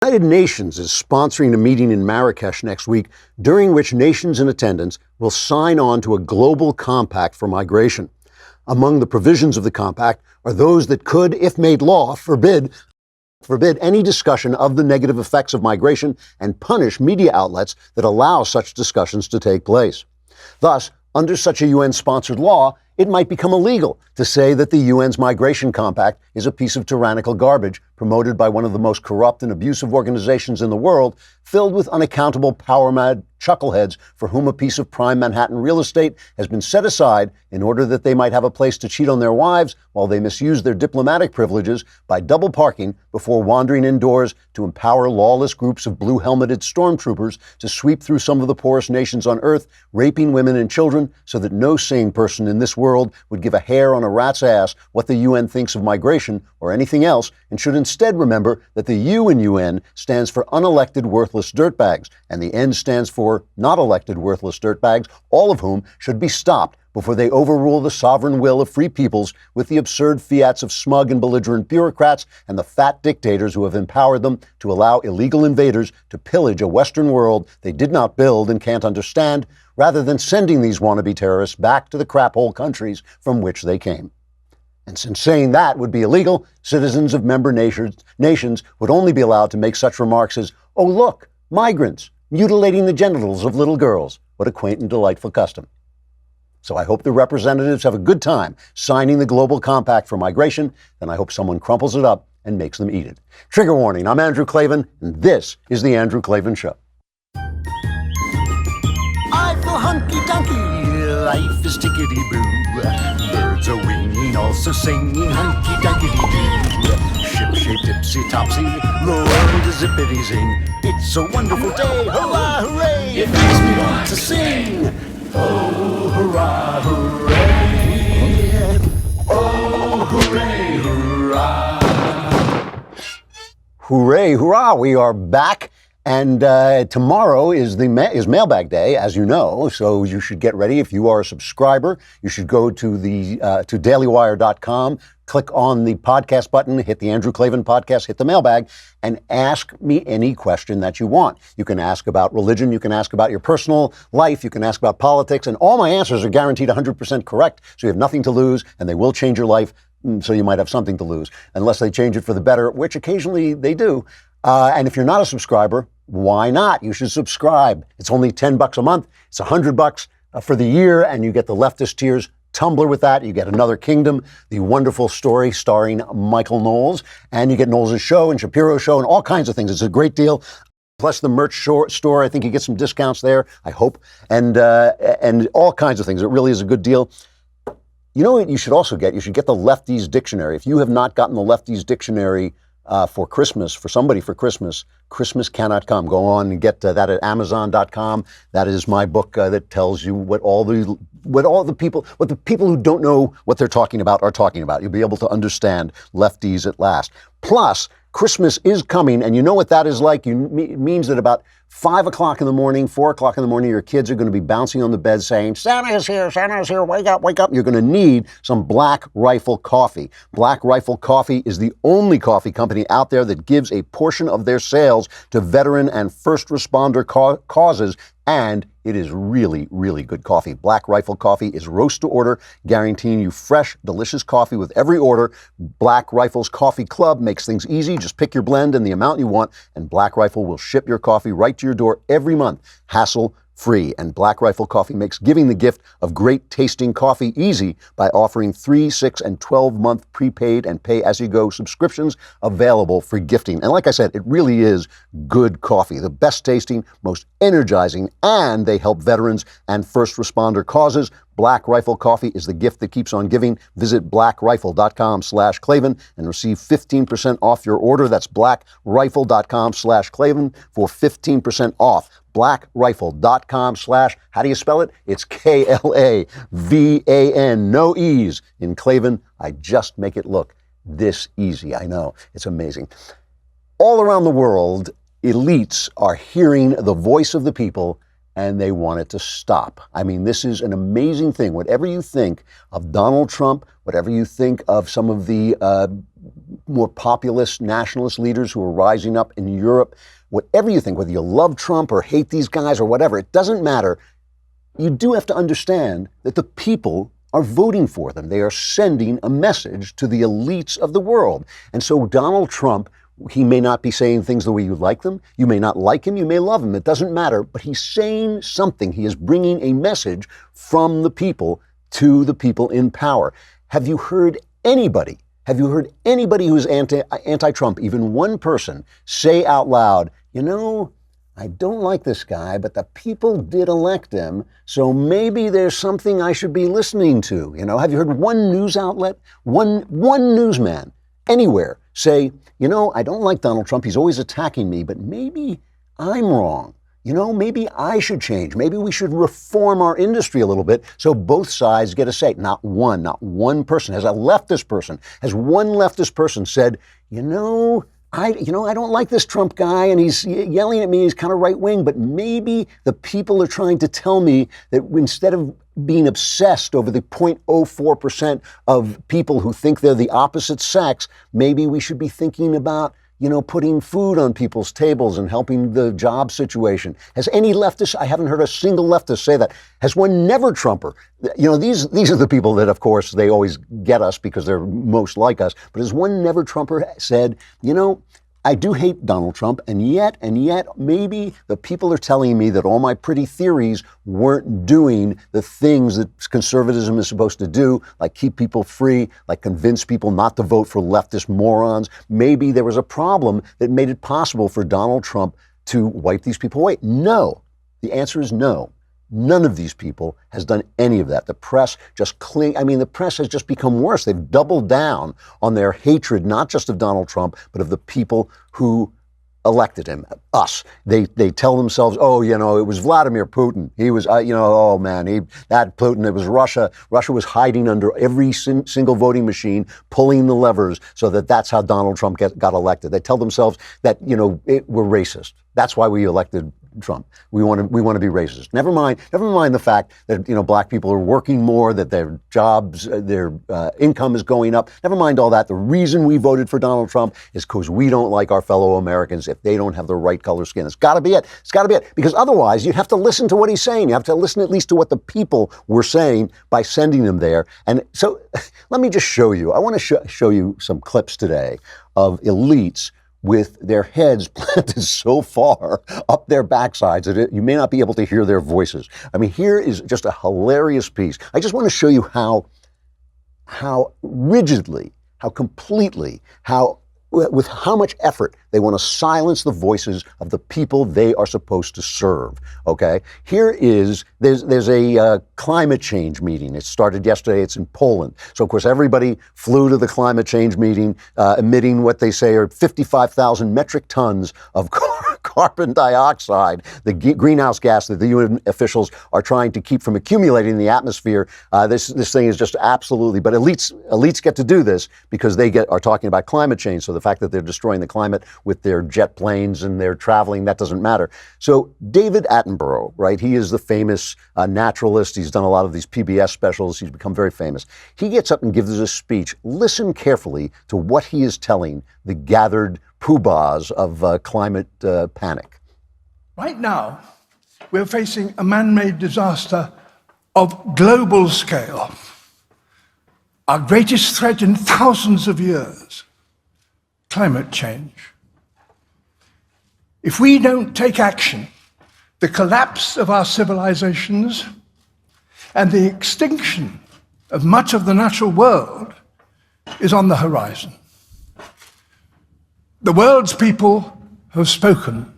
The United Nations is sponsoring a meeting in Marrakesh next week, during which nations in attendance will sign on to a global compact for migration. Among the provisions of the compact are those that could, if made law, forbid any discussion of the negative effects of migration and punish media outlets that allow such discussions to take place. Thus, under such a UN-sponsored law, it might become illegal to say that the UN's migration compact is a piece of tyrannical garbage promoted by one of the most corrupt and abusive organizations in the world, filled with unaccountable power-mad chuckleheads for whom a piece of prime Manhattan real estate has been set aside in order that they might have a place to cheat on their wives while they misuse their diplomatic privileges by double parking before wandering indoors to empower lawless groups of blue-helmeted stormtroopers to sweep through some of the poorest nations on earth, raping women and children so that no sane person in this world would give a hair on a rat's ass what the UN thinks of migration or anything else, and should instead remember that the U in UN stands for unelected worthless dirtbags, and the N stands for not elected worthless dirtbags, all of whom should be stopped before they overrule the sovereign will of free peoples with the absurd fiats of smug and belligerent bureaucrats and the fat dictators who have empowered them to allow illegal invaders to pillage a Western world they did not build and can't understand, rather than sending these wannabe terrorists back to the crap-hole countries from which they came. And since saying that would be illegal, citizens of member nations would only be allowed to make such remarks as, "Oh look, migrants, mutilating the genitals of little girls. What a quaint and delightful custom." So I hope the representatives have a good time signing the Global Compact for Migration, and I hope someone crumples it up and makes them eat it. Trigger warning, I'm Andrew Klavan, and this is The Andrew Klavan Show. I feel hunky-dunky, life is tickety-boo. Birds are winging, also singing hunky-dunky-doo. Ship-shape, tipsy-topsy, the world is zippity-zing. It's a wonderful day, hurrah, hooray! It makes me want to sing. Oh, hurrah, hooray! Oh, hooray, hurrah! Hooray, hurrah! We are back. And tomorrow is Mailbag Day, as you know, so you should get ready. If you are a subscriber, you should go to to dailywire.com, click on the podcast button, hit the Andrew Klavan podcast, hit the mailbag, and ask me any question that you want. You can ask about religion, you can ask about your personal life, you can ask about politics, and all my answers are guaranteed 100% correct, so you have nothing to lose, and they will change your life, so you might have something to lose, unless they change it for the better, which occasionally they do. And if you're not a subscriber, why not? You should subscribe. It's only $10 a month. It's $100 for the year, and you get the Leftist Tears Tumblr with that. You get Another Kingdom, the wonderful story starring Michael Knowles, and you get Knowles' show and Shapiro's show and all kinds of things. It's a great deal. Plus the merch store, I think you get some discounts there, I hope, and all kinds of things. It really is a good deal. You know what you should also get? You should get the Lefties Dictionary. If you have not gotten the Lefties Dictionary for Christmas, for somebody for Christmas, Christmas Cannot Come. Go on and get that at Amazon.com. That is my book that tells you what the people who don't know what they're talking about are talking about. You'll be able to understand lefties at last. Plus, Christmas is coming, and you know what that is like. It means that about 5 o'clock in the morning, 4 o'clock in the morning, your kids are going to be bouncing on the bed saying, Santa is here, wake up, wake up. You're going to need some Black Rifle coffee. Black Rifle Coffee is the only coffee company out there that gives a portion of their sales to veteran and first responder causes, and it is really, really good coffee. Black Rifle Coffee is roast to order, guaranteeing you fresh, delicious coffee with every order. Black Rifle's Coffee Club makes things easy. Just pick your blend and the amount you want, and Black Rifle will ship your coffee right to your door every month, hassle-free. And Black Rifle Coffee makes giving the gift of great tasting coffee easy by offering 3, 6, and 12-month prepaid and pay-as-you-go subscriptions available for gifting. And like I said, it really is good coffee, the best tasting, most energizing, and they help veterans and first responder causes. Black Rifle Coffee is the gift that keeps on giving. Visit blackrifle.com/Klavan and receive 15% off your order. That's blackrifle.com/Klavan for 15% off. blackrifle.com/ how do you spell it? It's Klavan, no E's. In Klavan, I just make it look this easy. I know, it's amazing. All around the world, elites are hearing the voice of the people, and they want it to stop. I mean, this is an amazing thing. Whatever you think of Donald Trump, whatever you think of some of the more populist nationalist leaders who are rising up in Europe. Whatever you think, whether you love Trump or hate these guys or whatever, it doesn't matter. You do have to understand that the people are voting for them. They are sending a message to the elites of the world. And so Donald Trump, he may not be saying things the way you like them. You may not like him. You may love him. It doesn't matter. But he's saying something. He is bringing a message from the people to the people in power. Have you heard anybody who's anti-Trump, even one person, say out loud, you know, I don't like this guy, but the people did elect him, so maybe there's something I should be listening to? You know, have you heard one news outlet, one newsman anywhere say, you know, I don't like Donald Trump, he's always attacking me, but maybe I'm wrong. You know, maybe I should change. Maybe we should reform our industry a little bit so both sides get a say. Not one person. Has one leftist person said, I don't like this Trump guy and he's yelling at me, he's kind of right wing, but maybe the people are trying to tell me that instead of being obsessed over the 0.04% of people who think they're the opposite sex, maybe we should be thinking about putting food on people's tables and helping the job situation. Has any leftist, I haven't heard a single leftist say that. Has one never Trumper? These are the people that, of course, they always get us because they're most like us. But has one never Trumper said, I do hate Donald Trump, and yet, maybe the people are telling me that all my pretty theories weren't doing the things that conservatism is supposed to do, like keep people free, like convince people not to vote for leftist morons. Maybe there was a problem that made it possible for Donald Trump to wipe these people away. No. The answer is no. None of these people has done any of that. The press the press has just become worse. They've doubled down on their hatred, not just of Donald Trump, but of the people who elected him, us. They tell themselves, it was Vladimir Putin. He was, that Putin, it was Russia. Russia was hiding under every single voting machine, pulling the levers so that's how Donald Trump got elected. They tell themselves that, we're racist. That's why we elected Trump. We want to be racist. Never mind the fact that black people are working more, that their jobs, their income is going up. Never mind all that. The reason we voted for Donald Trump is because we don't like our fellow Americans if they don't have the right color skin. It's got to be it. Because otherwise you'd have to listen to what he's saying. You have to listen at least to what the people were saying by sending them there. And so let me just show you. I want to show you some clips today of elites with their heads planted so far up their backsides that you may not be able to hear their voices. I mean, here is just a hilarious piece. I just want to show you how rigidly, how completely, with how much effort they want to silence the voices of the people they are supposed to serve, okay? There's a climate change meeting. It started yesterday. It's in Poland. So, of course, everybody flew to the climate change meeting, emitting what they say are 55,000 metric tons of carbon dioxide, the greenhouse gas that the UN officials are trying to keep from accumulating in the atmosphere. This thing is just absolutely, but elites get to do this because they are talking about climate change. So the fact that they're destroying the climate with their jet planes and their traveling, that doesn't matter. So David Attenborough, right? He is the famous naturalist. He's done a lot of these PBS specials. He's become very famous. He gets up and gives a speech. Listen carefully to what he is telling the gathered poobahs of climate panic. Right now, we're facing a man-made disaster of global scale. Our greatest threat in thousands of years, climate change. If we don't take action, the collapse of our civilizations and the extinction of much of the natural world is on the horizon. The world's people have spoken.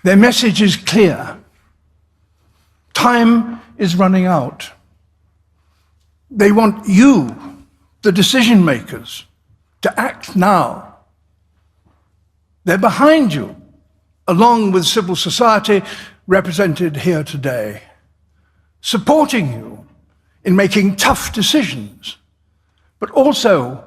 Their message is clear. Time is running out. They want you, the decision makers, to act now. They're behind you, along with civil society represented here today, supporting you in making tough decisions, but also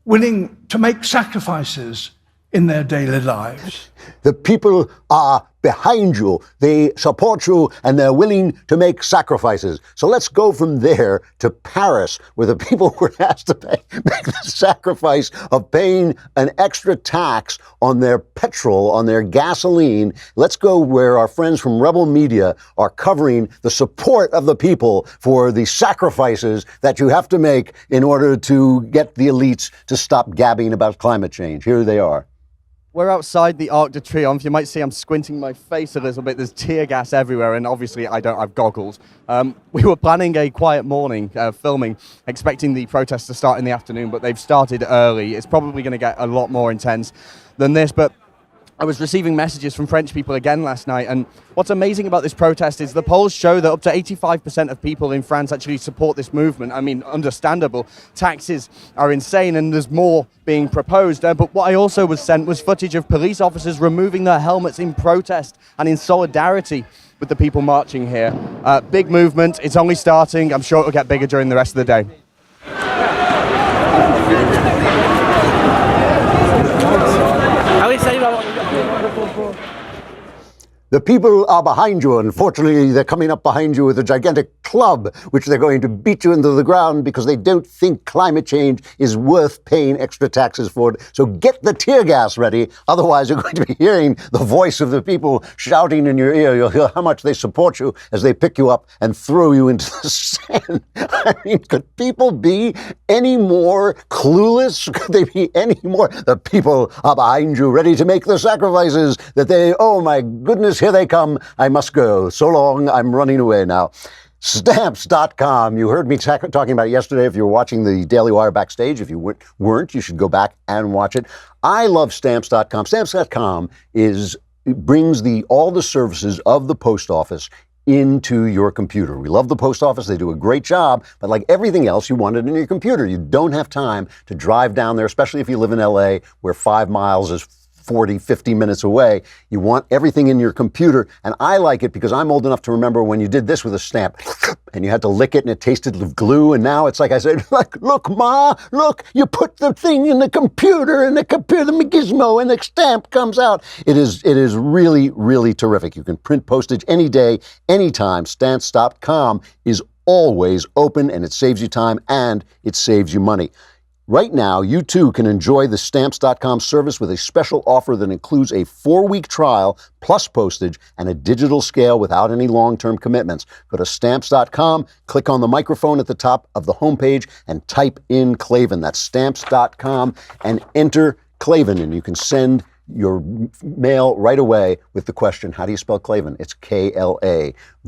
willing to make sacrifices in their daily lives. The people are behind you. They support you, and they're willing to make sacrifices. So let's go from there to Paris, where the people were asked to make the sacrifice of paying an extra tax on their petrol, on their gasoline. Let's go where our friends from Rebel Media are covering the support of the people for the sacrifices that you have to make in order to get the elites to stop gabbing about climate change. Here they are. We're outside the Arc de Triomphe. You might see I'm squinting my face a little bit. There's tear gas everywhere, and obviously I don't have goggles. We were planning a quiet morning, filming, expecting the protests to start in the afternoon, but they've started early. It's probably going to get a lot more intense than this, but I was receiving messages from French people again last night, and what's amazing about this protest is the polls show that up to 85% of people in France actually support this movement. I mean, understandable. Taxes are insane, and there's more being proposed. But what I also was sent was footage of police officers removing their helmets in protest and in solidarity with the people marching here. Big movement. It's only starting. I'm sure it'll get bigger during the rest of the day. The people are behind you. Unfortunately, they're coming up behind you with a gigantic club, which they're going to beat you into the ground because they don't think climate change is worth paying extra taxes for. So get the tear gas ready. Otherwise, you're going to be hearing the voice of the people shouting in your ear. You'll hear how much they support you as they pick you up and throw you into the sand. I mean, could people be any more clueless? Could they be any more? The people are behind you, ready to make the sacrifices that they, oh my goodness, here they come. I must go. So long. I'm running away now. Stamps.com. You heard me talking about it yesterday. If you were watching the Daily Wire backstage, if you weren't, you should go back and watch it. I love Stamps.com. Stamps.com brings all the services of the post office into your computer. We love the post office. They do a great job, but like everything else, you want it in your computer. You don't have time to drive down there, especially if you live in LA, where 5 miles is 40, 50 minutes away. You want everything in your computer. And I like it because I'm old enough to remember when you did this with a stamp and you had to lick it and it tasted of glue. And now it's like I said, like, look, Ma, look, you put the thing in the computer and the gizmo and the stamp comes out. It is really, really terrific. You can print postage any day, anytime. Stamps.com is always open, and it saves you time and it saves you money. Right now, you too can enjoy the Stamps.com service with a special offer that includes a 4-week trial plus postage and a digital scale without any long-term commitments. Go to Stamps.com, click on the microphone at the top of the homepage, and type in Klavan. That's Stamps.com, and enter Klavan, and you can send your mail right away with the question, how do you spell Klavan? It's Klavan.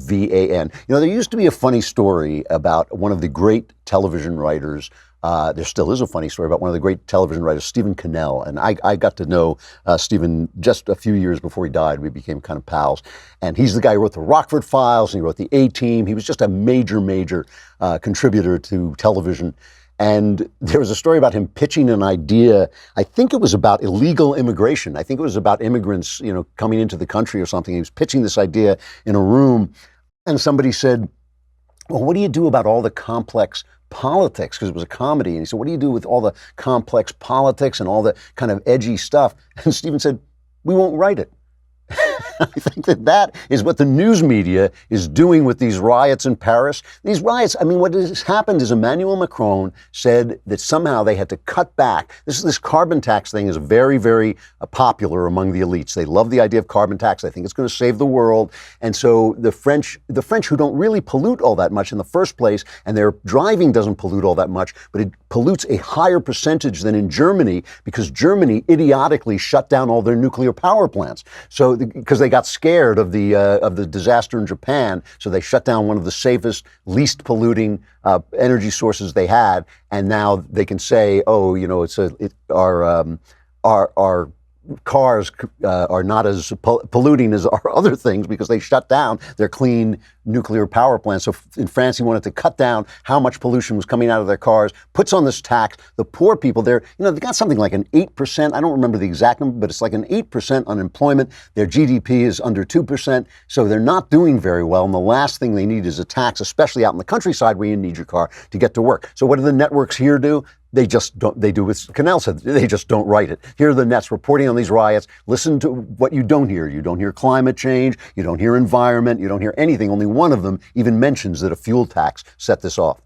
You know, there used to be a funny story about one of the great television writers. There still is a funny story about one of the great television writers, Stephen Cannell. And I got to know Stephen just a few years before he died. We became kind of pals. And he's the guy who wrote the Rockford Files, and he wrote the A-Team. He was just a major contributor to television. And there was a story about him pitching an idea. I think it was about illegal immigration. I think it was about immigrants, coming into the country or something. He was pitching this idea in a room, and somebody said, well, what do you do about all the complex politics? Because it was a comedy. And he said, what do you do with all the complex politics and all the kind of edgy stuff? And Stephen said, we won't write it. I think that is what the news media is doing with these riots in Paris. These riots, I mean, what has happened is Emmanuel Macron said that somehow they had to cut back. This carbon tax thing is very popular among the elites. They love the idea of carbon tax. They think it's going to save the world. And so the French who don't really pollute all that much in the first place, and their driving doesn't pollute all that much, but it pollutes a higher percentage than in Germany, because Germany idiotically shut down all their nuclear power plants. So because they got scared of the disaster in Japan, so they shut down one of the safest, least polluting energy sources they had, and now they can say, oh, our cars are not as polluting as our other things because they shut down their clean nuclear power plants. So in France, he wanted to cut down how much pollution was coming out of their cars, puts on this tax. The poor people there, they got something like an 8%. I don't remember the exact number, but it's like an 8% unemployment. Their GDP is under 2%. So they're not doing very well. And the last thing they need is a tax, especially out in the countryside where you need your car to get to work. So what do the networks here do? they just don't. They do what Cannell said. They just don't write it. Here are the Nets reporting on these riots. Listen to what you don't hear. You don't hear climate change. You don't hear environment. You don't hear anything. Only one of them even mentions that a fuel tax set this off.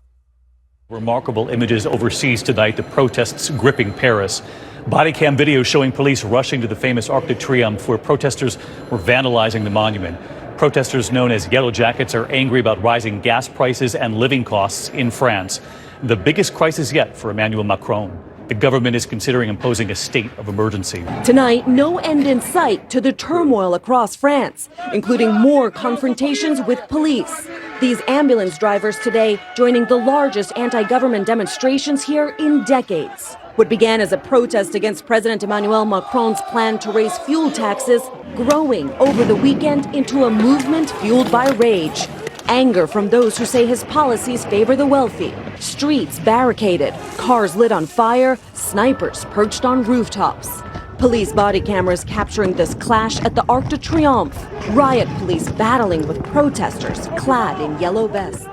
Remarkable images overseas tonight. The protests gripping Paris. Body cam video showing police rushing to the famous Arc de Triomphe, where protesters were vandalizing the monument. Protesters known as Yellow Jackets are angry about rising gas prices and living costs in France. The biggest crisis yet for Emmanuel Macron. The government is considering imposing a state of emergency. Tonight, no end in sight to the turmoil across France, including more confrontations with police. These ambulance drivers today joining the largest anti-government demonstrations here in decades. What began as a protest against President Emmanuel Macron's plan to raise fuel taxes, growing over the weekend into a movement fueled by rage. Anger from those who say his policies favor the wealthy. Streets barricaded, cars lit on fire, snipers perched on rooftops. Police body cameras capturing this clash at the Arc de Triomphe. Riot police battling with protesters clad in yellow vests.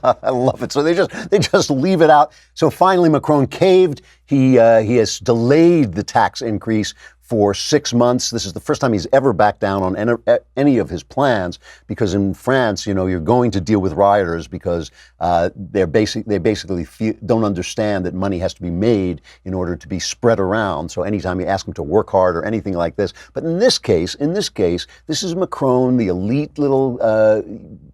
I love it. So they just leave it out. So finally, Macron caved. He has delayed the tax increase for 6 months. This is the first time he's ever backed down on any of his plans, because in France, you're going to deal with rioters because they basically don't understand that money has to be made in order to be spread around. So anytime you ask them to work hard or anything like this, but in this case, this is Macron, the elite little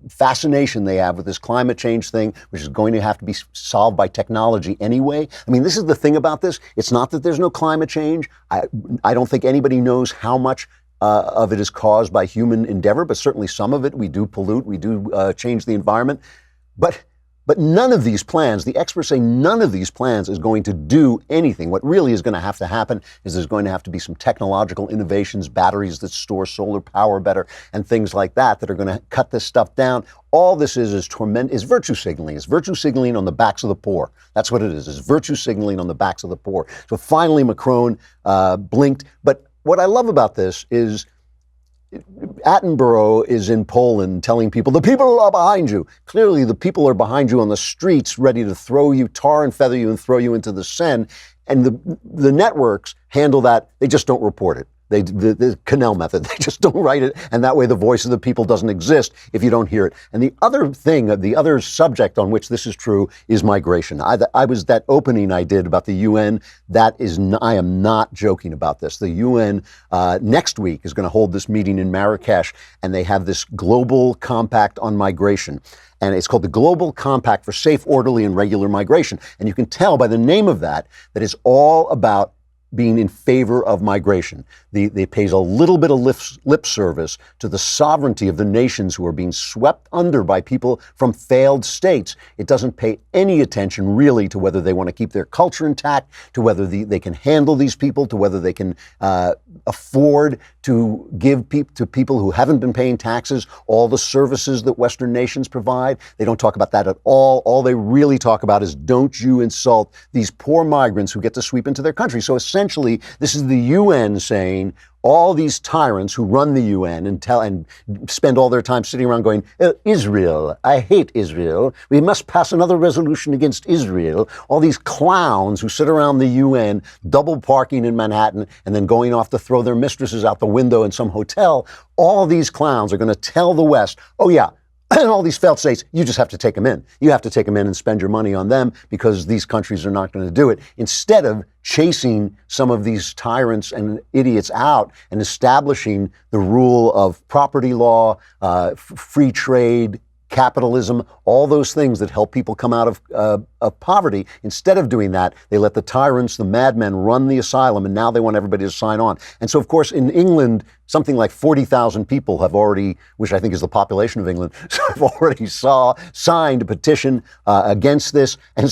fascination they have with this climate change thing, which is going to have to be solved by technology anyway. I mean, this is the thing about this. It's not that there's no climate change. I don't think anybody knows how much of it is caused by human endeavor, but certainly some of it. We do pollute, we do change the environment. But none of these plans, the experts say none of these plans is going to do anything. What really is going to have to happen is there's going to have to be some technological innovations, batteries that store solar power better, and things like that are going to cut this stuff down. All this is virtue signaling. It's virtue signaling on the backs of the poor. That's what it is. It's virtue signaling on the backs of the poor. So finally, Macron blinked. But what I love about this is Attenborough is in Poland telling people, the people are behind you. Clearly, the people are behind you on the streets, ready to throw you, tar and feather you, and throw you into the Seine. And the networks handle that. They just don't report it. The Cannell method. They just don't write it, and that way the voice of the people doesn't exist if you don't hear it. And the other subject on which this is true is migration. I was that opening I did about the UN. I am not joking about this. The UN next week is going to hold this meeting in Marrakesh, and they have this global compact on migration. And it's called the Global Compact for Safe, Orderly, and Regular Migration. And you can tell by the name of that it's all about being in favor of migration. They pays a little bit of lip service to the sovereignty of the nations who are being swept under by people from failed states. It doesn't pay any attention really to whether they want to keep their culture intact, to whether they can handle these people, to whether they can afford to give to people who haven't been paying taxes all the services that Western nations provide. They don't talk about that at all. All they really talk about is, don't you insult these poor migrants who get to sweep into their country. So essentially, this is the UN saying, all these tyrants who run the UN and spend all their time sitting around going, Israel, I hate Israel. We must pass another resolution against Israel. All these clowns who sit around the UN, double parking in Manhattan and then going off to throw their mistresses out the window in some hotel. All these clowns are going to tell the West, oh yeah, and all these failed states, you just have to take them in. You have to take them in and spend your money on them because these countries are not going to do it. Instead of chasing some of these tyrants and idiots out and establishing the rule of property law, free trade, capitalism, all those things that help people come out of poverty. Instead of doing that, they let the tyrants, the madmen run the asylum, and now they want everybody to sign on. And so, of course, in England, something like 40,000 people have already, which I think is the population of England, have already signed a petition against this. And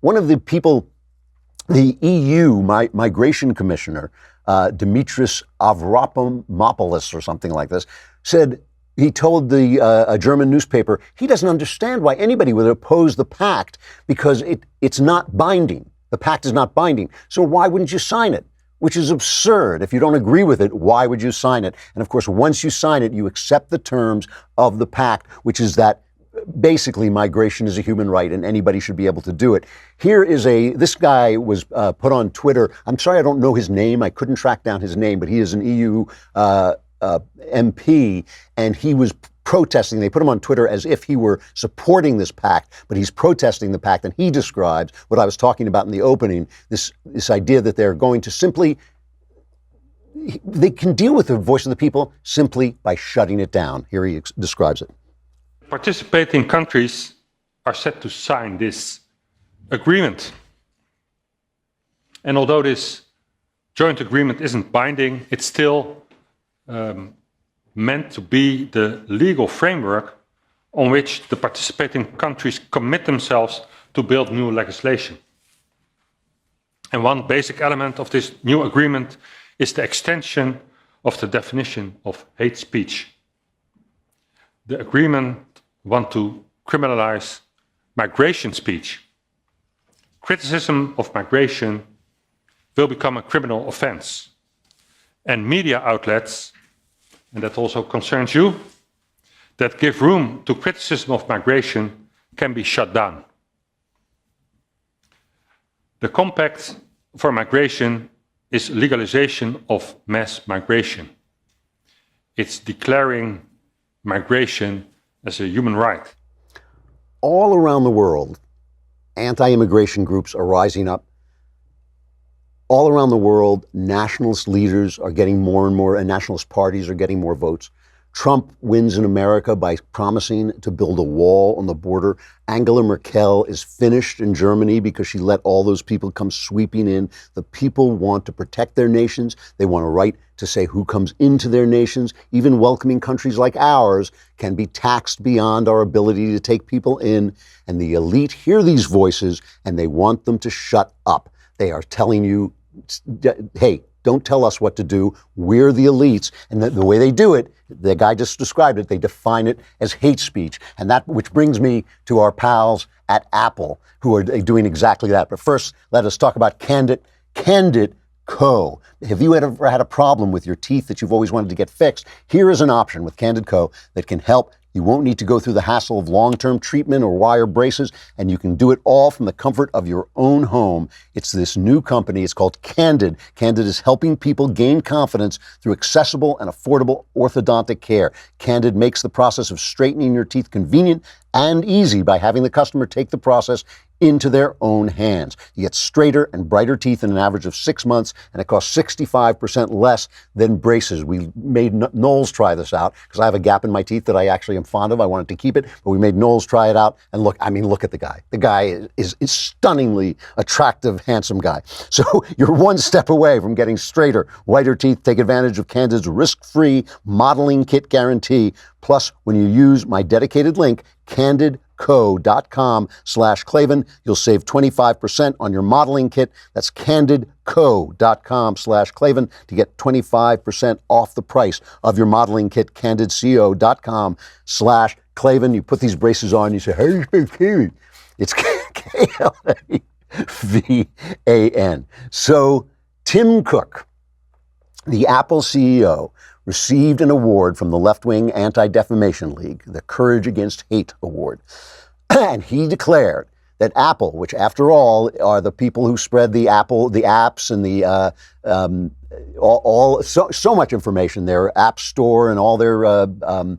one of the people, the EU migration commissioner, Dimitris Avramopoulos or something like this, said, he told a German newspaper he doesn't understand why anybody would oppose the pact because it's not binding. The pact is not binding. So why wouldn't you sign it? Which is absurd. If you don't agree with it, why would you sign it? And of course, once you sign it, you accept the terms of the pact, which is that basically migration is a human right and anybody should be able to do it. This guy was put on Twitter. I'm sorry, I don't know his name. I couldn't track down his name, but he is an EU MP, and he was protesting. They put him on Twitter as if he were supporting this pact, but he's protesting the pact, and he describes what I was talking about in the opening, this idea that they're going to simply, they can deal with the voice of the people simply by shutting it down. Here he describes it. Participating countries are set to sign this agreement. And although this joint agreement isn't binding, it's still meant to be the legal framework on which the participating countries commit themselves to build new legislation. And one basic element of this new agreement is the extension of the definition of hate speech. The agreement wants to criminalize migration speech. Criticism of migration will become a criminal offense. And media outlets, and that also concerns you, that give room to criticism of migration can be shut down. The Compact for Migration is legalization of mass migration. It's declaring migration as a human right. All around the world, anti-immigration groups are rising up. All around the world, nationalist leaders are getting more and more, and nationalist parties are getting more votes. Trump wins in America by promising to build a wall on the border. Angela Merkel is finished in Germany because she let all those people come sweeping in. The people want to protect their nations. They want a right to say who comes into their nations. Even welcoming countries like ours can be taxed beyond our ability to take people in. And the elite hear these voices and they want them to shut up. They are telling you, hey, don't tell us what to do. We're the elites. And the way they do it, the guy just described it, they define it as hate speech. And that, which brings me to our pals at Apple, who are doing exactly that. But first, let us talk about Candid Co. Have you ever had a problem with your teeth that you've always wanted to get fixed? Here is an option with Candid Co. that can help. You won't need to go through the hassle of long-term treatment or wire braces, and you can do it all from the comfort of your own home. It's this new company. It's called Candid. Candid is helping people gain confidence through accessible and affordable orthodontic care. Candid makes the process of straightening your teeth convenient and easy by having the customer take the process into their own hands. You get straighter and brighter teeth in an average of 6 months, and it costs 65% less than braces. We made Knowles try this out because I have a gap in my teeth that I actually am fond of. I wanted to keep it, but we made Knowles try it out, and look at the guy. The guy is stunningly attractive, handsome guy. So you're one step away from getting straighter, whiter teeth. Take advantage of Candid's risk-free modeling kit guarantee. Plus, when you use my dedicated link, candidco.com/Klavan, you'll save 25% on your modeling kit. That's candidco.com/Klavan to get 25% off the price of your modeling kit, candidco.com/Klavan. You put these braces on, you say, hey, it's Klavan. So Tim Cook, the Apple CEO, received an award from the left-wing Anti-Defamation League, the Courage Against Hate Award. And he declared that Apple, which after all are the people who spread the apps and the so much information, their app store and all their the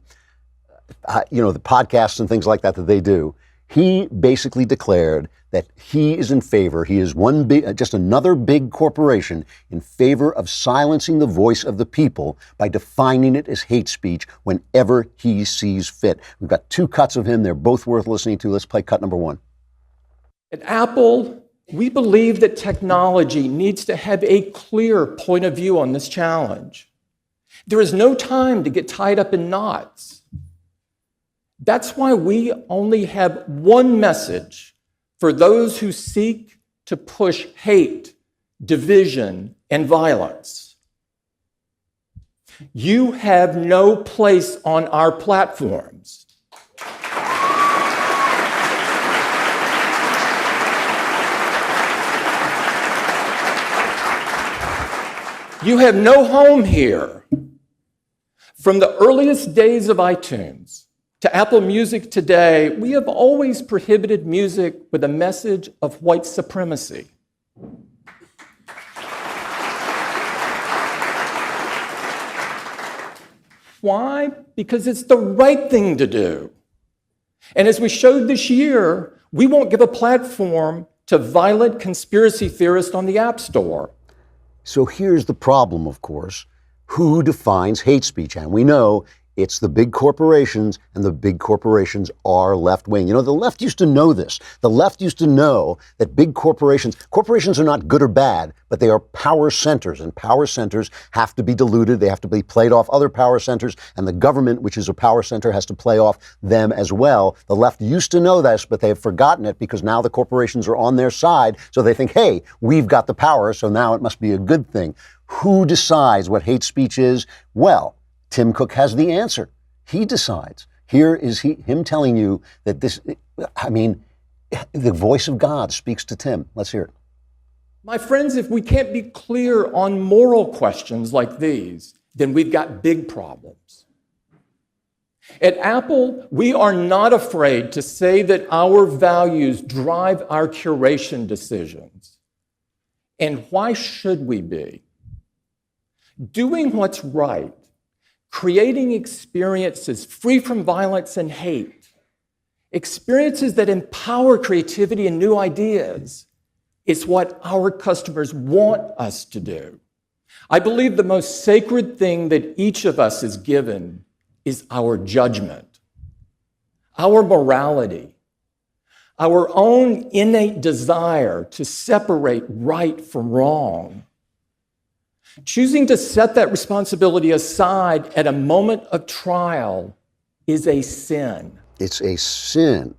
podcasts and things like that they do. He basically declared that he is in favor, he is just another big corporation in favor of silencing the voice of the people by defining it as hate speech whenever he sees fit. We've got 2 cuts of him. They're both worth listening to. Let's play cut number 1. At Apple, we believe that technology needs to have a clear point of view on this challenge. There is no time to get tied up in knots. That's why we only have one message for those who seek to push hate, division, and violence. You have no place on our platforms. You have no home here. From the earliest days of iTunes, To Apple Music today, we have always prohibited music with a message of white supremacy. Why? Because it's the right thing to do. And as we showed this year, we won't give a platform to violent conspiracy theorists on the App Store. So here's the problem, of course. Who defines hate speech? And we know it's the big corporations, and the big corporations are left-wing. You know, the left used to know this. The left used to know that big corporations are not good or bad, but they are power centers, and power centers have to be diluted. They have to be played off other power centers, and the government, which is a power center, has to play off them as well. The left used to know this, but they have forgotten it because now the corporations are on their side, so they think, hey, we've got the power, so now it must be a good thing. Who decides what hate speech is? Well, Tim Cook has the answer. He decides. Here is him telling you that the voice of God speaks to Tim. Let's hear it. My friends, if we can't be clear on moral questions like these, then we've got big problems. At Apple, we are not afraid to say that our values drive our curation decisions. And why should we be? Doing what's right, creating experiences free from violence and hate, experiences that empower creativity and new ideas, is what our customers want us to do. I believe the most sacred thing that each of us is given is our judgment, our morality, our own innate desire to separate right from wrong. Choosing to set that responsibility aside at a moment of trial is a sin. It's a sin.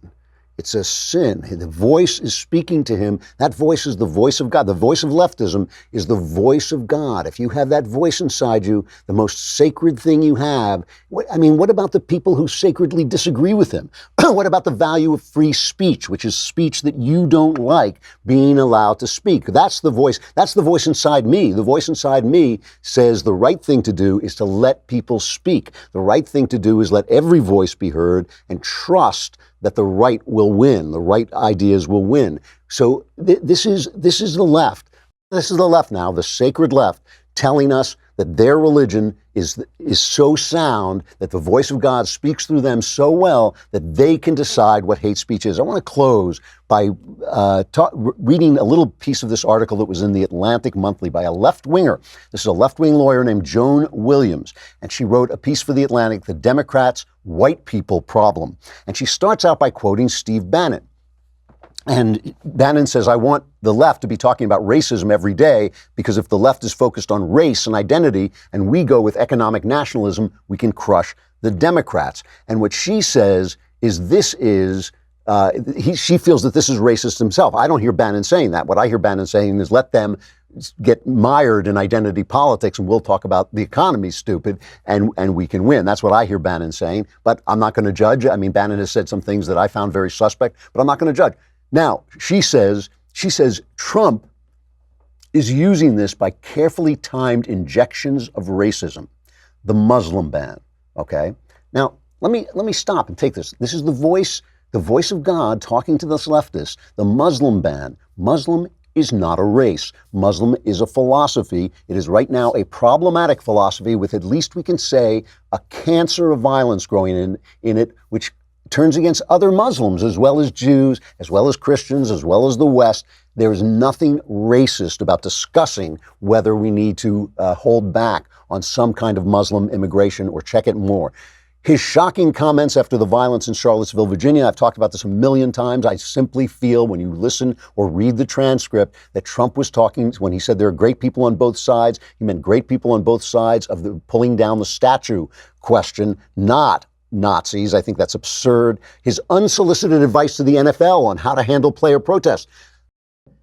It's a sin. The voice is speaking to him. That voice is the voice of God. The voice of leftism is the voice of God. If you have that voice inside you, the most sacred thing you have, what about the people who sacredly disagree with him? What about the value of free speech, which is speech that you don't like being allowed to speak? That's the voice inside me. The voice inside me says the right thing to do is to let people speak. The right thing to do is let every voice be heard and trust that the right will win, the right ideas will win. So this is the left. This is the left now, the sacred left, telling us that their religion is so sound, that the voice of God speaks through them so well that they can decide what hate speech is. I want to close by reading a little piece of this article that was in the Atlantic Monthly by a left-winger. This is a left-wing lawyer named Joan Williams, and she wrote a piece for the Atlantic, The Democrats' White People Problem. And she starts out by quoting Steve Bannon. And Bannon says, I want the left to be talking about racism every day, because if the left is focused on race and identity and we go with economic nationalism, we can crush the Democrats. And what she says is she feels that this is racist himself. I don't hear Bannon saying that. What I hear Bannon saying is let them get mired in identity politics and we'll talk about the economy, stupid, and we can win. That's what I hear Bannon saying, but I'm not going to judge. I mean, Bannon has said some things that I found very suspect, but I'm not going to judge. Now, she says Trump is using this by carefully timed injections of racism, the Muslim ban, okay? Now, let me stop and take this. This is the voice of God talking to this leftist, the Muslim ban. Muslim is not a race. Muslim is a philosophy. It is right now a problematic philosophy with, at least we can say, a cancer of violence growing in it, which turns against other Muslims, as well as Jews, as well as Christians, as well as the West. There is nothing racist about discussing whether we need to hold back on some kind of Muslim immigration or check it more. His shocking comments after the violence in Charlottesville, Virginia, I've talked about this a million times. I simply feel when you listen or read the transcript that Trump was talking, when he said there are great people on both sides, he meant great people on both sides of the pulling down the statue question, not Nazis. I think that's absurd. His unsolicited advice to the NFL on how to handle player protests.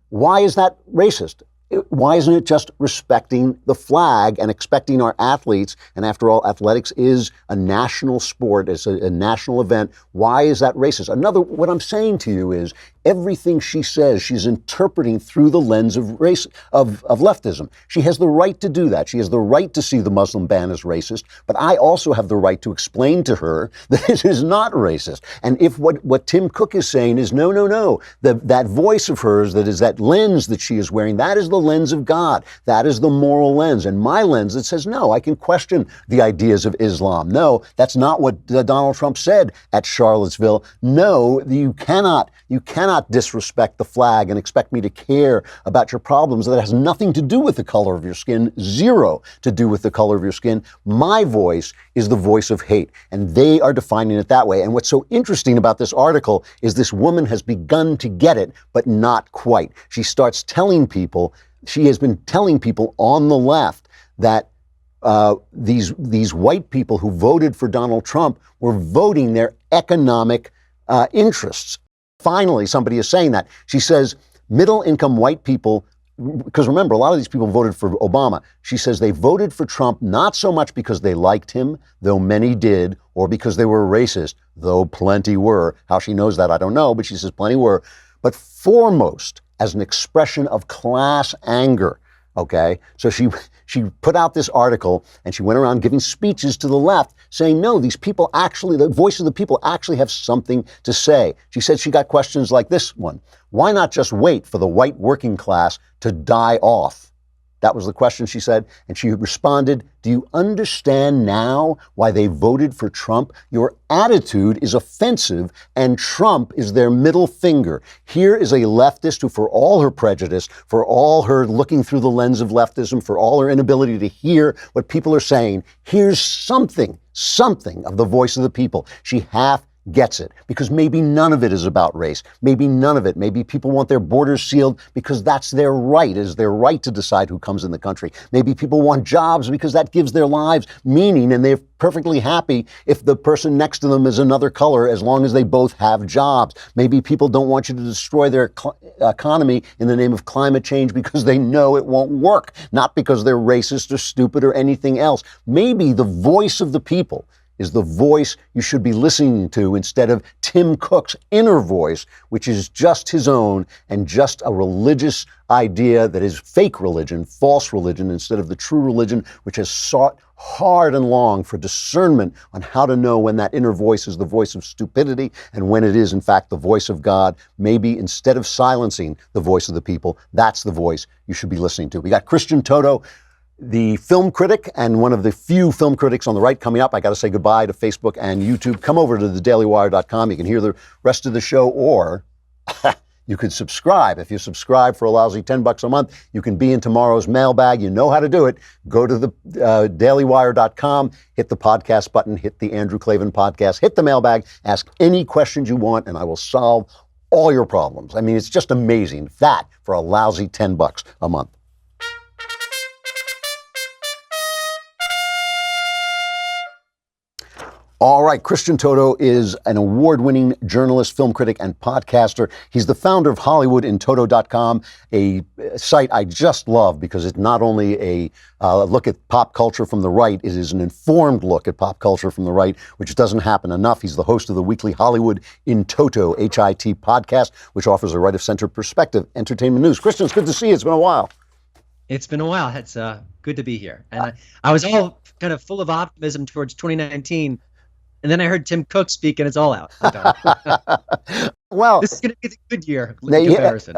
Why is that racist? Why isn't it just respecting the flag and expecting our athletes? And after all, athletics is a national sport. It's a national event. Why is that racist? What I'm saying to you is everything she says, she's interpreting through the lens of leftism. She has the right to do that. She has the right to see the Muslim ban as racist. But I also have the right to explain to her that it is not racist. And if what Tim Cook is saying is no, that voice of hers, that is that lens that she is wearing, that is the lens of God. That is the moral lens. And my lens that says, no, I can question the ideas of Islam. No, that's not what Donald Trump said at Charlottesville. No, you cannot disrespect the flag and expect me to care about your problems. That has nothing to do with the color of your skin, zero to do with the color of your skin. My voice is the voice of hate, and they are defining it that way. And what's so interesting about this article is this woman has begun to get it, but not quite. She starts telling people, she has been telling people on the left that these white people who voted for Donald Trump were voting their economic interests. Finally, somebody is saying that. She says middle-income white people, because remember, a lot of these people voted for Obama. She says they voted for Trump not so much because they liked him, though many did, or because they were racist, though plenty were. How she knows that, I don't know, but she says plenty were. But foremost, as an expression of class anger. Okay, so she put out this article and she went around giving speeches to the left saying, no, these people actually, the voice of the people actually have something to say. She said she got questions like this one. Why not just wait for the white working class to die off? That was the question, she said. And she responded, do you understand now why they voted for Trump? Your attitude is offensive and Trump is their middle finger. Here is a leftist who, for all her prejudice, for all her looking through the lens of leftism, for all her inability to hear what people are saying, here's something of the voice of the people. She half gets it, because maybe none of it is about race. Maybe none of it. Maybe people want their borders sealed because that's their right. It is their right to decide who comes in the country. Maybe people want jobs because that gives their lives meaning, and they're perfectly happy if the person next to them is another color, as long as they both have jobs. Maybe people don't want you to destroy their economy in the name of climate change because they know it won't work, not because they're racist or stupid or anything else. Maybe the voice of the people is the voice you should be listening to instead of Tim Cook's inner voice, which is just his own and just a religious idea that is fake religion, false religion, instead of the true religion, which has sought hard and long for discernment on how to know when that inner voice is the voice of stupidity and when it is, in fact, the voice of God. Maybe instead of silencing the voice of the people, that's the voice you should be listening to. We got Christian Toto, the film critic and one of the few film critics on the right, coming up. I got to say goodbye to Facebook and YouTube. Come over to thedailywire.com. You can hear the rest of the show, or you could subscribe. If you subscribe for a lousy $10 a month, you can be in tomorrow's mailbag. You know how to do it. Go to the dailywire.com, hit the podcast button, hit the Andrew Klavan podcast, hit the mailbag, ask any questions you want, and I will solve all your problems. I mean, it's just amazing. That for a lousy $10 a month. All right, Christian Toto is an award-winning journalist, film critic, and podcaster. He's the founder of HollywoodInToto.com, a site I just love because it's not only a look at pop culture from the right, it is an informed look at pop culture from the right, which doesn't happen enough. He's the host of the weekly Hollywood in Toto, HIT podcast, which offers a right-of-center perspective, entertainment news. Christian, it's good to see you. It's been a while. It's been a while. It's good to be here. And I was all kind of full of optimism towards 2019. And then I heard Tim Cook speak, and it's all out. Well, this is going to be the good year in comparison.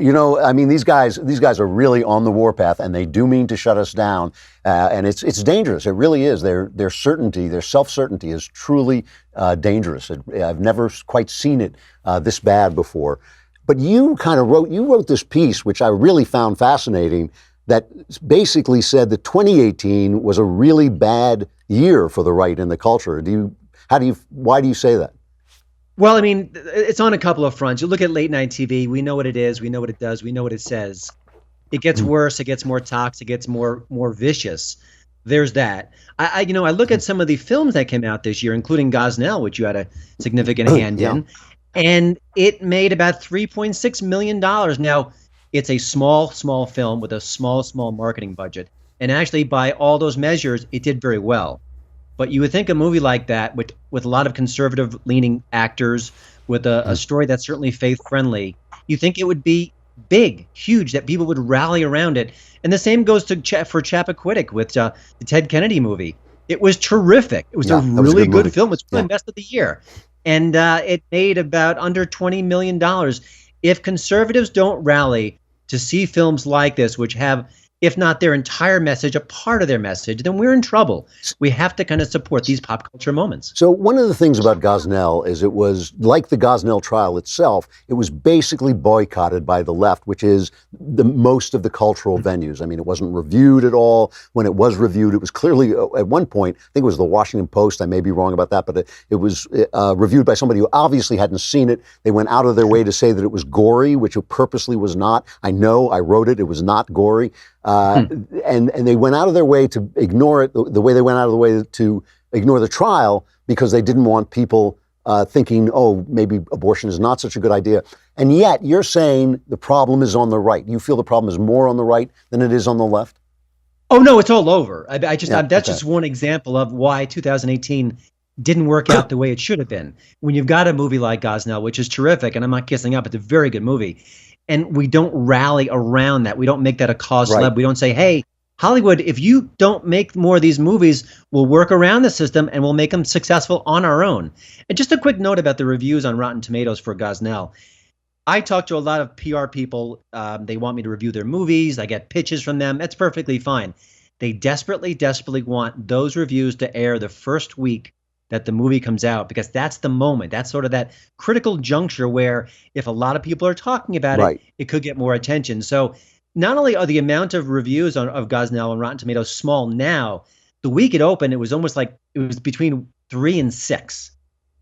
You know, I mean, these guys are really on the warpath, and they do mean to shut us down. And it's dangerous. It really is. Their certainty, their self-certainty, is truly dangerous. I've never quite seen it this bad before. But you wrote this piece, which I really found fascinating, that basically said that 2018 was a really bad year for the right in the culture. Why do you say that? Well, I mean, it's on a couple of fronts. You look at late night TV, we know what it is, we know what it does, we know what it says. It gets worse, it gets more toxic, it gets more vicious. There's that. I look at some of the films that came out this year, including Gosnell, which you had a significant hand in, and it made about $3.6 million. Now, It's a small, small film with a small, small marketing budget. And actually, by all those measures, it did very well. But you would think a movie like that, with a lot of conservative-leaning actors, with a story that's certainly faith-friendly, you think it would be big, huge, that people would rally around it. And the same goes for Chappaquiddick with the Ted Kennedy movie. It was terrific. It was a really good film. It's probably best of the year. And it made about under $20 million. If conservatives don't rally to see films like this, which have, if not their entire message, a part of their message, then we're in trouble. We have to kind of support these pop culture moments. So one of the things about Gosnell is it was, like the Gosnell trial itself, it was basically boycotted by the left, which is most of the cultural venues. I mean, it wasn't reviewed at all. When it was reviewed, it was clearly, at one point, I think it was the Washington Post, I may be wrong about that, but it was reviewed by somebody who obviously hadn't seen it. They went out of their way to say that it was gory, which it purposely was not. I know, I wrote it, it was not gory. And they went out of their way to ignore it the way they went out of the way to ignore the trial, because they didn't want people thinking, oh, maybe abortion is not such a good idea. And yet you're saying the problem is on the right. You feel the problem is more on the right than it is on the left? Oh, no, it's all over. That's just one example of why 2018 didn't work out the way it should have been. When you've got a movie like Gosnell, which is terrific, and I'm not kissing up, it's a very good movie, and we don't rally around that. We don't make that a cause celeb. We don't say, hey, Hollywood, if you don't make more of these movies, we'll work around the system and we'll make them successful on our own. And just a quick note about the reviews on Rotten Tomatoes for Gosnell. I talk to a lot of PR people. They want me to review their movies. I get pitches from them. That's perfectly fine. They desperately, desperately want those reviews to air the first week that the movie comes out, because that's the moment. That's sort of that critical juncture where if a lot of people are talking about it, it could get more attention. So not only are the amount of reviews of Gosnell on Rotten Tomatoes small now, the week it opened, it was almost like it was between 3 and 6.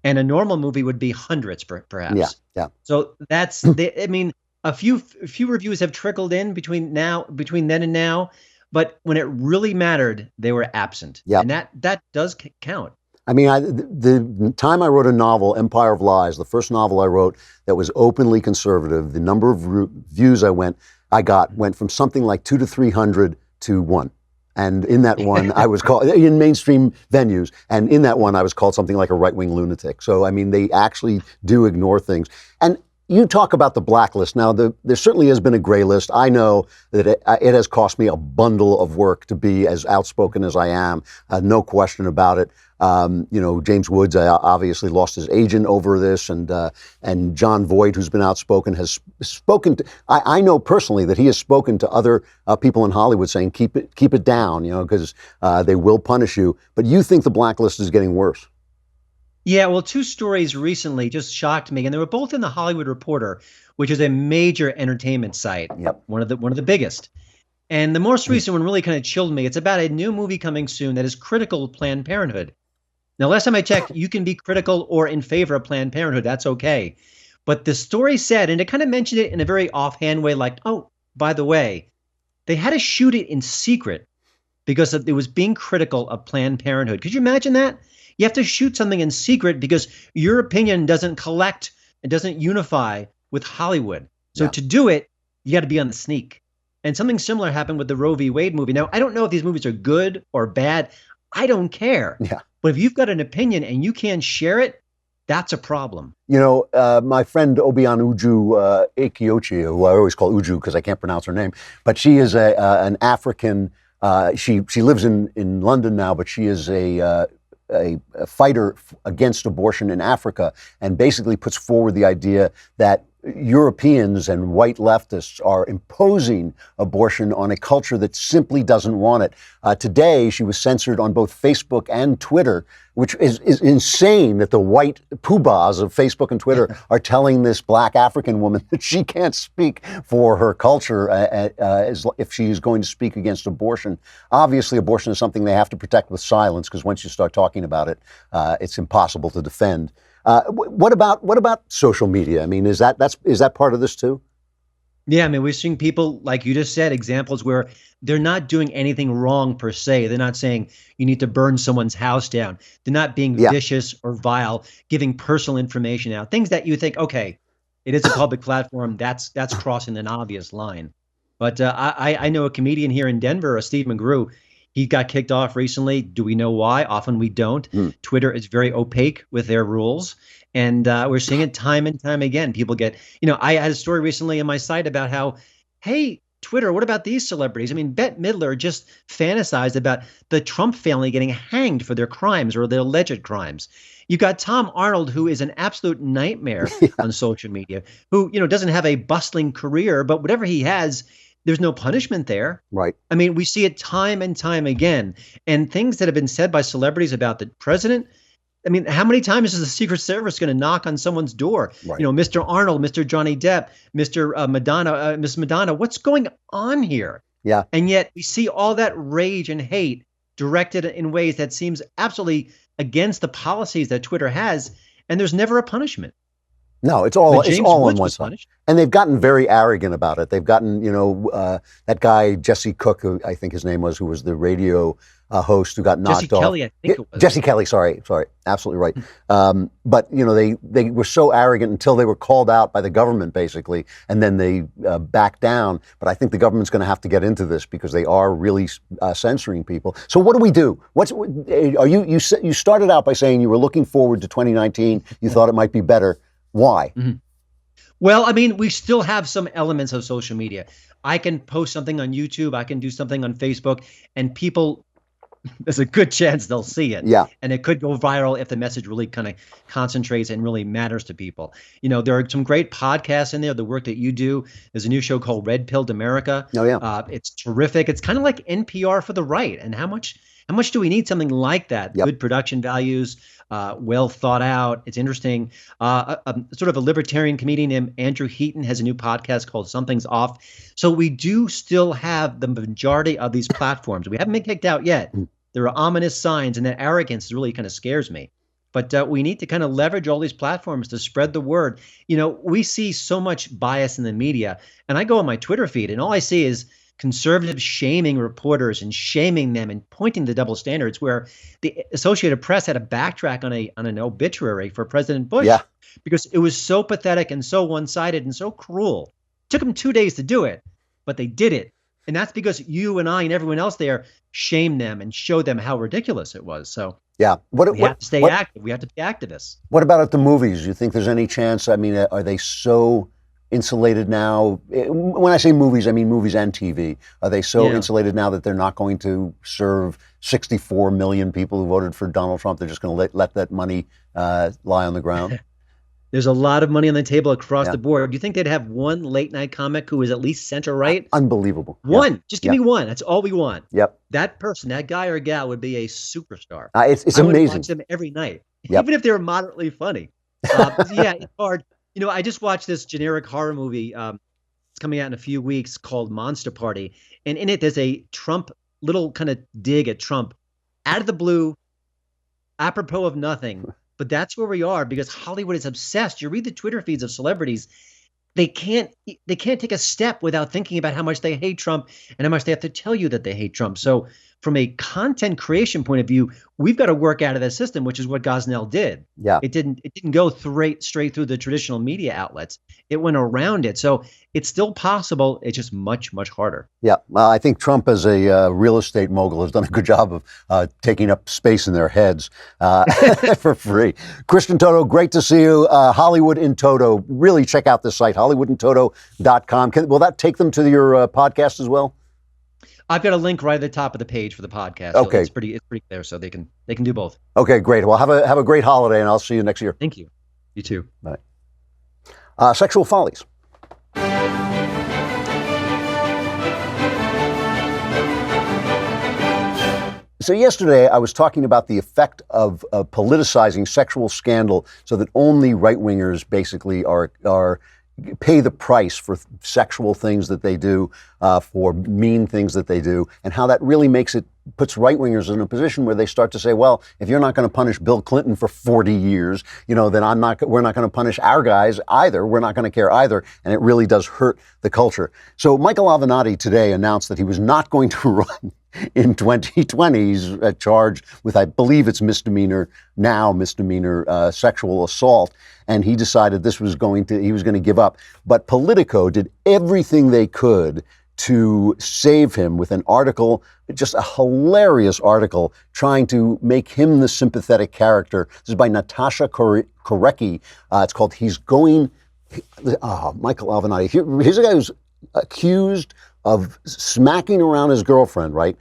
And a normal movie would be hundreds, perhaps. Yeah. So that's, I mean, a few reviews have trickled in between then and now, but when it really mattered, they were absent. Yeah. And that does count. I mean, the time I wrote a novel, Empire of Lies, the first novel I wrote that was openly conservative, the number of reviews I got went from something like 200 to 300 to 1. And in that one, I was called, in mainstream venues, and in that one, I was called something like a right-wing lunatic. So, I mean, they actually do ignore things. And you talk about the blacklist. Now, there certainly has been a gray list. I know that it has cost me a bundle of work to be as outspoken as I am. No question about it. James Woods obviously lost his agent over this, and John Voight, who's been outspoken, has spoken to, I know personally that he has spoken to other people in Hollywood saying, keep it down, because they will punish you. But you think the blacklist is getting worse? Yeah, well, 2 stories recently just shocked me, and they were both in the Hollywood Reporter, which is a major entertainment site, one of the biggest. And the most recent one really kind of chilled me. It's about a new movie coming soon that is critical of Planned Parenthood. Now, last time I checked, you can be critical or in favor of Planned Parenthood. That's okay. But the story said, and it kind of mentioned it in a very offhand way, like, oh, by the way, they had to shoot it in secret because it was being critical of Planned Parenthood. Could you imagine that? You have to shoot something in secret because your opinion doesn't collect and doesn't unify with Hollywood. So to do it, you got to be on the sneak. And something similar happened with the Roe v. Wade movie. Now, I don't know if these movies are good or bad. I don't care. Yeah. But if you've got an opinion and you can't share it, that's a problem. My friend Obian Uju Ekiochi, who I always call Uju because I can't pronounce her name, but she is an African. She lives in London now, but she is a fighter against abortion in Africa, and basically puts forward the idea that Europeans and white leftists are imposing abortion on a culture that simply doesn't want it. Today, she was censored on both Facebook and Twitter, which is insane that the white poobahs of Facebook and Twitter are telling this black African woman that she can't speak for her culture if she is going to speak against abortion. Obviously, abortion is something they have to protect with silence, because once you start talking about it, it's impossible to defend. What about social media? I mean, is that part of this too? Yeah, I mean, we're seeing people, like you just said, examples where they're not doing anything wrong per se. They're not saying you need to burn someone's house down. They're not being vicious or vile, giving personal information out. Things that you think, okay, It is a public platform. That's crossing an obvious line. But I know a comedian here in Denver, Steve McGrew. He got kicked off recently. Do we know why? Often we don't. Twitter is very opaque with their rules. And we're seeing it time and time again. People get, I had a story recently on my site about how, hey, Twitter, what about these celebrities? I mean, Bette Midler just fantasized about the Trump family getting hanged for their crimes or their alleged crimes. You got Tom Arnold, who is an absolute nightmare on social media, who, doesn't have a bustling career, but whatever he has, there's no punishment there. Right. I mean, we see it time and time again. And things that have been said by celebrities about the president. I mean, how many times is the Secret Service going to knock on someone's door? Right. Mr. Arnold, Mr. Johnny Depp, Mr. Madonna, Miss Madonna. What's going on here? Yeah. And yet we see all that rage and hate directed in ways that seems absolutely against the policies that Twitter has. And there's never a punishment. No, it's all James on Woods one was side. punished. And they've gotten very arrogant about it. They've gotten, that guy, Jesse Cook, who I think his name was, who was the radio host who got knocked Jesse off. Kelly, I think it was. Jesse Kelly, sorry, absolutely right. But, they were so arrogant until they were called out by the government, basically, and then they backed down. But I think the government's going to have to get into this because they are really censoring people. So what do we do? You started out by saying you were looking forward to 2019. You thought it might be better. Why? Mm-hmm. Well, I mean, we still have some elements of social media. I can post something on YouTube. I can do something on Facebook, and people, there's a good chance they'll see it. Yeah. And it could go viral if the message really kind of concentrates and really matters to people. There are some great podcasts in there, the work that you do. There's a new show called Red Pilled America. Oh, yeah. It's terrific. It's kind of like NPR for the right. And how much do we need something like that? Yep. Good production values, well thought out. It's interesting. Sort of a libertarian comedian named Andrew Heaton has a new podcast called Something's Off. So we do still have the majority of these platforms. We haven't been kicked out yet. There are ominous signs, and that arrogance really kind of scares me. But we need to kind of leverage all these platforms to spread the word. We see so much bias in the media, and I go on my Twitter feed, and all I see is conservatives shaming reporters and shaming them and pointing to double standards, where the Associated Press had to backtrack on an obituary for President Bush because it was so pathetic and so one-sided and so cruel. It took them 2 days to do it, but they did it. And that's because you and I and everyone else there shamed them and showed them how ridiculous it was. So we have to stay active. We have to be activists. What about at the movies? Do you think there's any chance? I mean, are they so insulated now? When I say movies, I mean movies and TV. Are they so insulated now that they're not going to serve 64 million people who voted for Donald Trump? They're just going to let that money lie on the ground? There's a lot of money on the table across the board. Do you think they'd have one late night comic who is at least center right? Unbelievable. One. Just give me one. That's all we want. Yep. That person, that guy or gal would be a superstar. It's I amazing. would watch them every night, even if they were moderately funny. It's hard. I just watched this generic horror movie. It's coming out in a few weeks called Monster Party. And in it, there's a Trump little kind of dig at Trump out of the blue, apropos of nothing. But that's where we are because Hollywood is obsessed. You read the Twitter feeds of celebrities. They can't take a step without thinking about how much they hate Trump and how much they have to tell you that they hate Trump. So from a content creation point of view, we've got to work out of that system, which is what Gosnell did. Yeah. It didn't go straight through the traditional media outlets. It went around it. So it's still possible. It's just much, much harder. Yeah. Well, I think Trump as a real estate mogul has done a good job of taking up space in their heads for free. Christian Toto, great to see you. Hollywood in Toto. Really check out this site, hollywoodintoto.com. Will that take them to your podcast as well? I've got a link right at the top of the page for the podcast. Okay. It's pretty clear, so they can do both. Okay, great. Well, have a great holiday, and I'll see you next year. Thank you. You too. Bye. Sexual follies. So yesterday I was talking about the effect of politicizing sexual scandal so that only right-wingers basically are pay the price for sexual things that they do, for mean things that they do, and how that really puts right-wingers in a position where they start to say, well, if you're not going to punish Bill Clinton for 40 years, then we're not going to punish our guys either. We're not going to care either. And it really does hurt the culture. So Michael Avenatti today announced that he was not going to run In 2020, he's charged with, I believe it's misdemeanor sexual assault, and he decided he was going to give up. But Politico did everything they could to save him with an article, just a hilarious article, trying to make him the sympathetic character. This is by Natasha Korecki. It's called Michael Avenatti. Here's a guy who's accused of smacking around his girlfriend, right?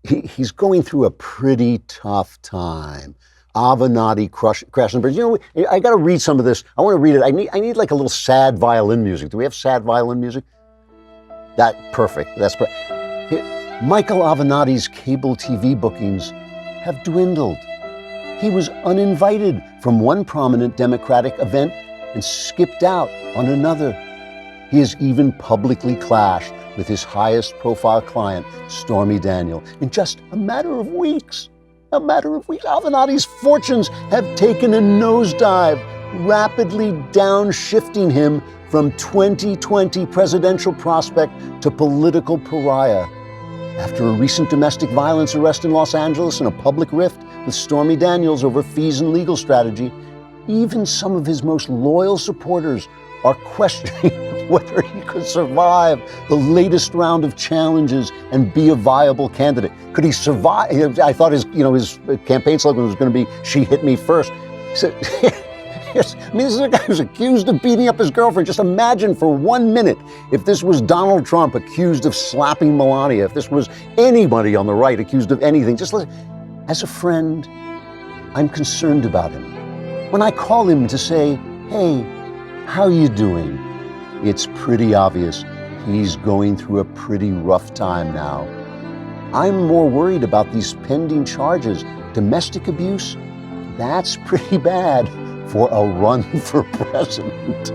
He's going through a pretty tough time. Avenatti crashing bridge. You know, I got to read some of this. I want to read it. I need like a little sad violin music. Do we have sad violin music? Perfect. That's perfect. Michael Avenatti's cable TV bookings have dwindled. He was uninvited from one prominent Democratic event and skipped out on another. He has even publicly clashed with his highest profile client, Stormy Daniels, in just a matter of weeks. Avenatti's fortunes have taken a nosedive, rapidly downshifting him from 2020 presidential prospect to political pariah. After a recent domestic violence arrest in Los Angeles and a public rift with Stormy Daniels over fees and legal strategy, even some of his most loyal supporters are questioning whether he could survive the latest round of challenges and be a viable candidate. Could he survive? I thought his campaign slogan was going to be, "She hit me first." So, this is a guy who's accused of beating up his girlfriend. Just imagine for 1 minute if this was Donald Trump accused of slapping Melania, if this was anybody on the right accused of anything. Just listen. As a friend, I'm concerned about him. When I call him to say, "Hey, how you doing?" it's pretty obvious he's going through a pretty rough time now. I'm more worried about these pending charges. Domestic abuse? That's pretty bad for a run for president.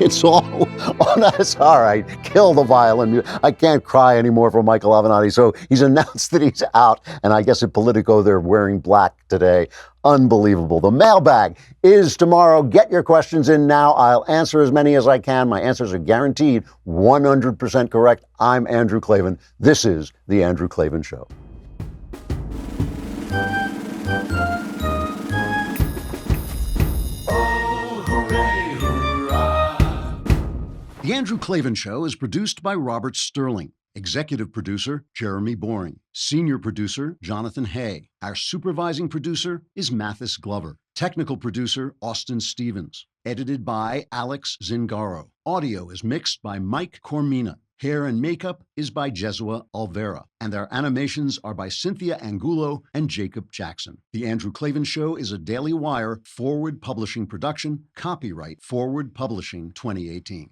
It's all on us. All right, kill the violin. I can't cry anymore for Michael Avenatti. So he's announced that he's out, and I guess at Politico they're wearing black today. Unbelievable. The mailbag is tomorrow. Get your questions in now. I'll answer as many as I can. My answers are guaranteed 100% correct. I'm Andrew Klavan. This is The Andrew Klavan Show. The Andrew Klavan Show is produced by Robert Sterling. Executive producer, Jeremy Boring. Senior producer, Jonathan Hay. Our supervising producer is Mathis Glover. Technical producer, Austin Stevens. Edited by Alex Zingaro. Audio is mixed by Mike Cormina. Hair and makeup is by Jesua Alvera. And our animations are by Cynthia Angulo and Jacob Jackson. The Andrew Klavan Show is a Daily Wire Forward Publishing production. Copyright Forward Publishing 2018.